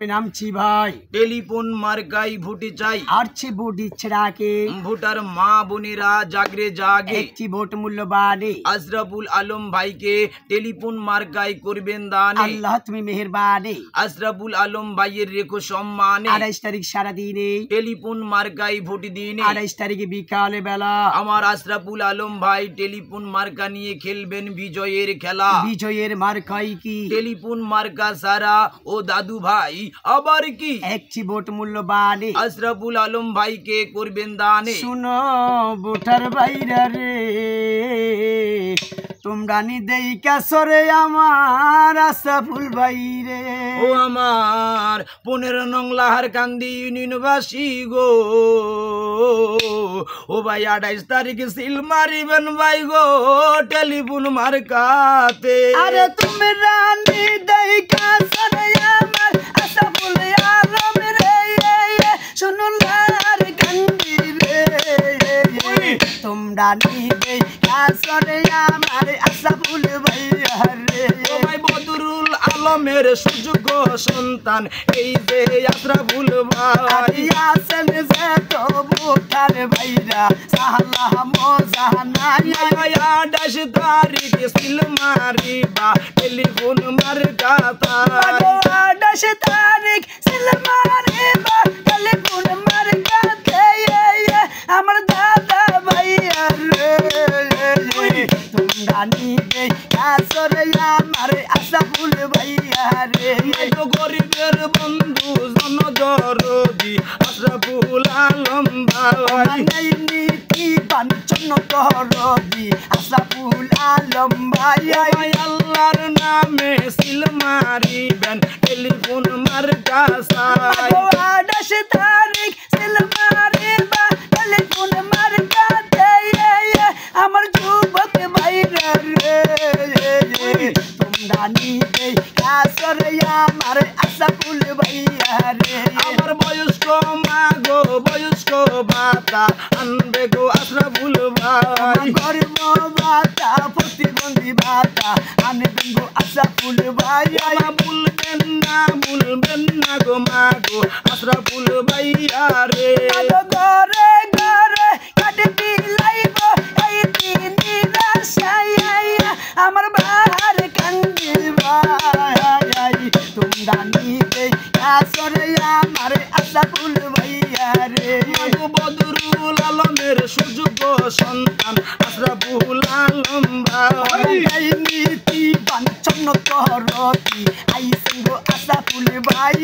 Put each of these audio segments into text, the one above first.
নামছি ভাই টেলিফোন মার্কাই ভোটে চাই আরছি ভোট দিচ্ছে রাকে ভোটার মা বোনেরা জাগরে জাগে একটি ভোট মূল্যবানে আশরাফুল আলম ভাইকে টেলিফোন মার্কাই করবেন দানে আল্লাহ তুমি মেহেরবানে আশরাফুল আলম ভাইয়ের রেখো সম্মানে 28 তারিখ সারাদিনে টেলিফোন মার্কাই ভোট দিনে 28 তারিখে বিকালে বেলা আমার আশরাফুল আলম ভাই টেলিফোন মার্কা নিয়ে খেলবেন বিজয়ের খেলা বিজয়ের মার্কাই কি টেলিফোন মার্কা সারা ও দাদু ভাই আবার কি একটি ভোট মূল্যবানে আশরাফুল আলম ভাইকে করবেন দানে শুনো ভোটার বাইরা রে তোমরা নি দেই কাসরে আমার আশরাফুল ভাই রে ও আমার 15 নং লাহারকান্দি ইউনিয়নবাসী গো ও ভাই 28 তারিখে সিল মারিবেন ভাই গো টেলিফোন মার্কাতে আরে তুমি রানী দেই কাসরে আমার আশরাফুল আলম রে শুনো লাহারকান্দি রে তোমরা নি দেই কাসরে আমার আশরাফুল ভাই রে ও ভাই বদরুল আলমের সুযোগ্য সন্তান এই যে আশরাফুল ভাই আছেন যে তো ভোটার ভাইরা সালাহ মোজানাই 28 তারিখে সিল মারিবা টেলিফোন মার্কাতা 28 তারিখ সিল মারিবা টেলিফোন মার্কাতে আমার দাদা ভাইয়া রে তোমরা নিবে আসরে আমার আশরাফুল ভাইয়া রে তো গরিবের বন্ধু জনদরদি আশরাফুল আলম ভাই নীতি বাঞ্ছন্ন করবি আশরাফুল আলম ভাই আল্লাহর নামে সিল মারিবেন টেলিফোন মার্কা সাই 28 তারিখ সিল মারিবা টেলিফোন মার্কাতে আমার যুবক ভাইরা রে তোমরা নিবে আসরে আমার আশরাফুল ভাইয়া রে আমার বয়স্ক মা গো বয়স্ক বাতা আনবে গো আশরাফুল ভাই গরিব ভাতা প্রতিবন্ধী ভাতা আনবেন গো আশরাফুল ভাই মা ভুলবেন না গো মা গো আশরাফুল ভাইয়া রে ঘরে ঘরে কাটে বিলাইব এই তিনি রাশাই আমার বাহার কান্দি ভাই তোমরা নিবে আসরে আমার আশরাফুল ভাইয়া রে বদরুল আলমের সুযোগ্য সন্তান আশরাফুল আলম ভাই নীতি বাঞ্ছন্ন করতি আইসেন গো আশরাফুল ভাই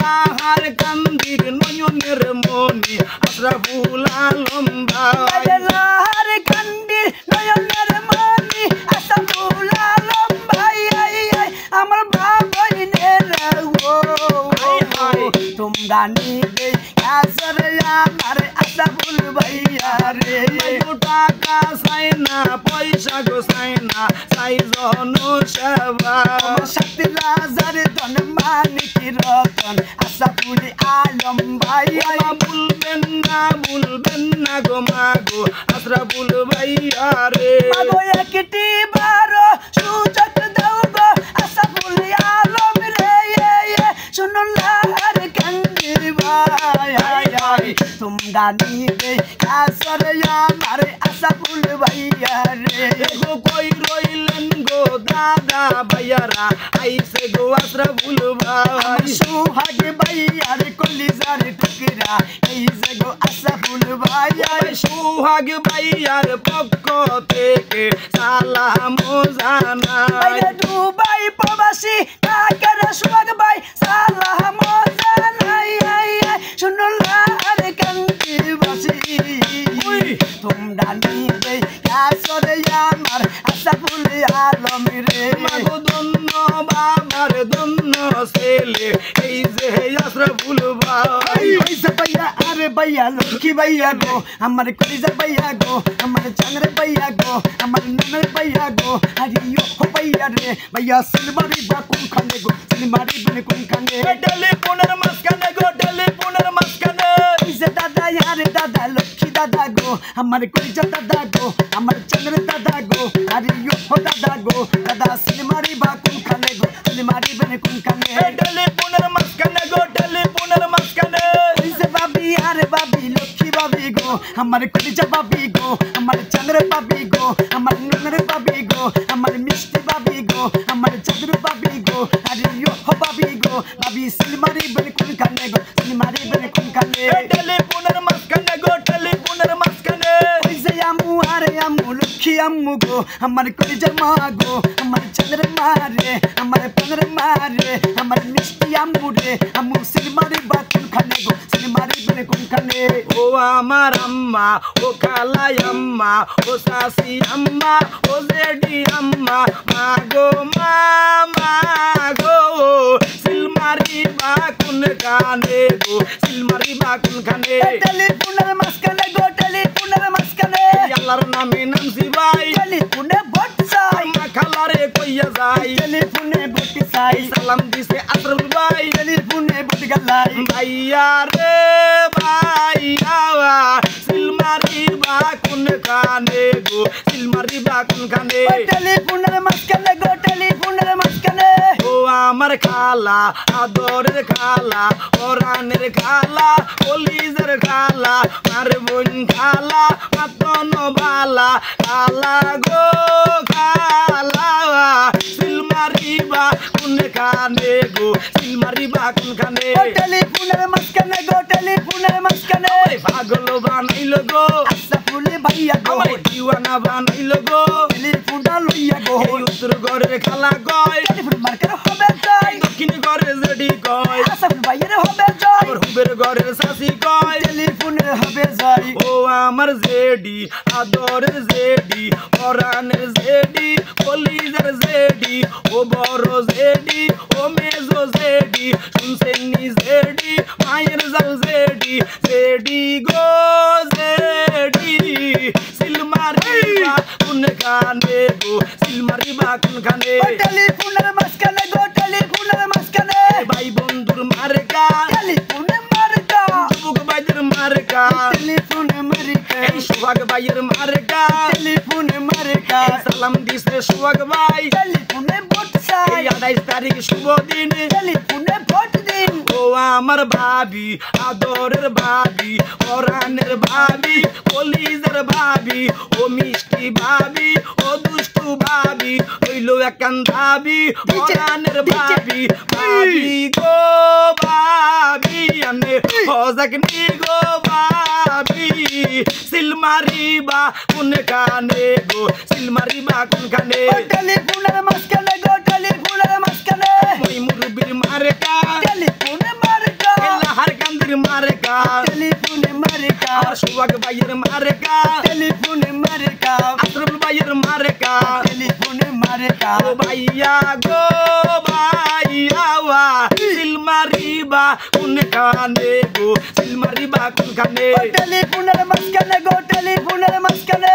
লাহার কান্দির নয়নের মনি আশরাফুল আলম ভাই লাহার কান্দি নয়নের মনি আশরাফুল আলম ভাই আমার বাবাইনের তোমরা নিবে আসরে আমার আশরাফুল ভাইয়া রে টাকা চাই না পয়সা গো চাই না চাই জনসেবা 7,000 ধন মানিক রতন আশরাফুল আলম ভাই ভুলবেন না গো মা গো আশরাফুল ভাইয়া রে মাগো একটি বারো সুযোগ দাও গো আশরাফুল আলম রে শুনো লাহার কান্দি ভাই তোমরা নিবে আসরে আমার আশরাফুল ভাইয়া রে গো কই রইলেন গো দাদা ভাইয়ারা আইসে গো আশরাফুল ভাই সুহাগ ভাইয়ার কলিজার টুকরা এই যে গো আশরাফুল ভাই সুহাগ ভাইয়ার পক্ষ থেকে সালাম জানাই দুবাই প্রবাসী ঢাকার সুহাগ ভাই সালাম জানাই শুনো লাহার কান্দি বাসি তোমরা নিবে আসরে আমার আশরাফুল আলম রে মাগো ধন্য বাবার ধন্য ছেলে এই যে আশরাফুল ভাই ভাইয়া আরে ভাইয়া লক্ষ্মী ভাইয়া গো আমার কলিজার ভাইয়া গো আমার চাংরে ভাইয়া গো আমার নামের ভাইয়া গো আরিও ভাইয়া রে ভাইয়া সিলমারি বা কোনখানে গো সিলমারি বনে কোনখানে টেলিফোনের মাঝখানে গো টেলিফোনের মাঝখানে যে দাদা আরে দাদা লক্ষ্মী দাদা গো আমার কলিজার দাদা গো আমার চাংরে দাদা গো আরিও দাদা গো দাদা সিলমারি বা কোনখানে গো সিলমারি বনে কোনখানে টেলিফোনের মাঝখানে গো আমার কলিজা বাবি গো আমার চাঁদের বাবি গো আমার নুনের বাবি গো আমার মিষ্টি বাবি গো আমার চাঁদের বাবি গো আরে ইয়ো হো বাবি গো বাবি সিলমারি বেল কোন কানে গো সিলমারি বেল কোন কানে টেলিফোনের মাঝখানে গো টেলিফোনের মাঝখানে ওই যে আম্মু আরে আম্মু লক্ষ্মী আম্মু গো আমার কলিজা মা গো আমার চাঁদের মা রে আমার পানের মা রে আমার মিষ্টি আম্মু রে আম্মু সিলমারি বা কোন কানে গো সিলমারি বেল কোন কানে ও আমার আম্মা ও খালাই আম্মা ও শাশি আম্মা ও জেডি আম্মা মা গো মা গো সিলমারি বা কোন কানে গো সিলমারি বা কোন কানে টেলিফোনের মাঝখানে গো টেলিফোনের মাঝখানে আল্লাহর নামে নামছি ভাই টেলিফোনে ভোট চাই মা খালারে কইয়া যাই টেলিফোনে ভোট চাই সালাম দিছে আশরাফ ভাই টেলিফোনে ভোট গালাই ভাইয়া রে ভাইয়া সিলমারি বা কোন কানে গো সিলমারি বা কোন কানে টেলিফোনের মাঝখানে গো টেলিফোনের মাঝখানে ও আমার খালা আদরের খালা ওরানের খালা কলিজের খালা মার বোন খালা মাতন বালা খালা গো খালা সিলমারি বা কোন কানে গো সিলমারি বা কোন কানে টেলিফোনের মাঝখানে গো টেলিফোনের মাঝখানে পাগল বানাইলো গো আচ্ছা ফুলে ভাইয়া গো আমার দিওয়ানা বানাইলো গো টেলিফোনটা লইয়া গো এই উত্তর ঘরের খালা গয় টেলিফোন মার্কেট হবে যাই দক্ষিণ ঘরের জেডি কয় আচ্ছা ভাইয়ের হবে যাই আমার হুবের ঘরের শাশি কয় টেলিফোনের হবে যাই ও আমার জেডি আদরের জেডি পরানের জেডি কলিজের জেডি ও বড় জেডি ও মেজো জেডি শুনছেন নি জেডি মায়ের জাল জেডি জেডি গো জেডি সিলমারি বা কোন কানে গো সিলমারি বা কোন কানে টেলিফোনের মাঝখানে গো টেলিফোনের মাঝখানে ভাই বন্ধুর মার্কা টেলিফোনে মার্কা যুবক ভাইদের মার্কা টেলিফোনে মার্কা এই সোহাগ ভাইয়ের মার্কা টেলিফোনে মার্কা সালাম দিছে সোহাগ ভাই টেলিফোনে ভোট চাই 28 তারিখ শুভ দিন টেলিফোনে ভোট দিন ও আমার ভাবি আদরের ভাবি ওরানের ভাবি কলিজের ভাবি ও মিষ্টি ভাবি ও দুষ্টু ভাবি হইল একান ভাবি ওরানের ভাবি ভাবি গো ভাবি আনে হজাক নি গো ভাবি সিলমারি বা কোন কানে গো সিলমারি বা কোন কানে টেলিফোনের মাঝখানে গো টেলিফোনের মাঝখানে ওই মুরব্বির মার্কা টেলিফোনে মার্কা লাহার কান্দির মার্কা টেলিফোনে মার্কা আর সোহাগ ভাইয়ের মার্কা টেলিফোনে মার্কা আশরাফ ভাইয়ের মার্কা টেলিফোনে মার্কা ও ভাইয়া গো ভাইয়া সিলমারি বা কোন কানে গো সিলমারি বা কোন কানে টেলিফোনের মাঝখানে গো টেলিফোনের মাঝখানে